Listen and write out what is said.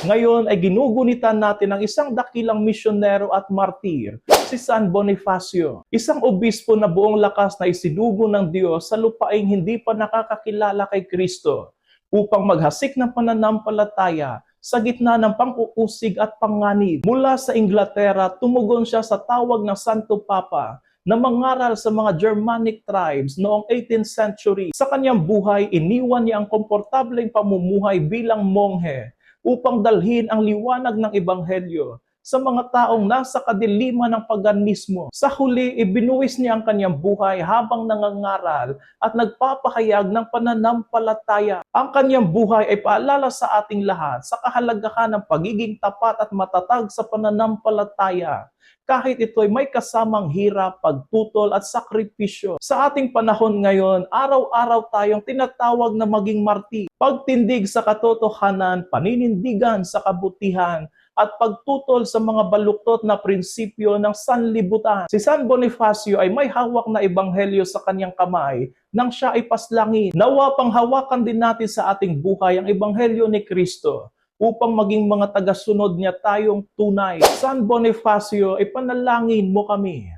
Ngayon ay ginugunitan natin ang isang dakilang misyonero at martir, si San Bonifacio. Isang obispo na buong lakas na isinugo ng Diyos sa lupaing hindi pa nakakakilala kay Kristo upang maghasik ng pananampalataya sa gitna ng pang-uusig at panganib. Mula sa Inglaterra, tumugon siya sa tawag ng Santo Papa na mangaral sa mga Germanic tribes noong 18th century. Sa kanyang buhay, iniwan niya ang komportableng pamumuhay bilang monghe upang dalhin ang liwanag ng Ebanghelyo sa mga taong nasa kadiliman ng paganismo. Sa huli, ibinuwis niya ang kanyang buhay habang nangangaral at nagpapahayag ng pananampalataya. Ang kanyang buhay ay paalala sa ating lahat sa kahalagahan ng pagiging tapat at matatag sa pananampalataya, kahit ito'y may kasamang hirap, pagtutol at sakripisyo. Sa ating panahon ngayon, araw-araw tayong tinatawag na maging martir. Pagtindig sa katotohanan, paninindigan sa kabutihan, at pagtutol sa mga baluktot na prinsipyo ng sanlibutan. Si San Bonifacio ay may hawak na ebanghelyo sa kanyang kamay nang siya ay paslangin. Nawa panghawakan din natin sa ating buhay ang ebanghelyo ni Kristo upang maging mga tagasunod niya tayong tunay. San Bonifacio, ipanalangin mo kami.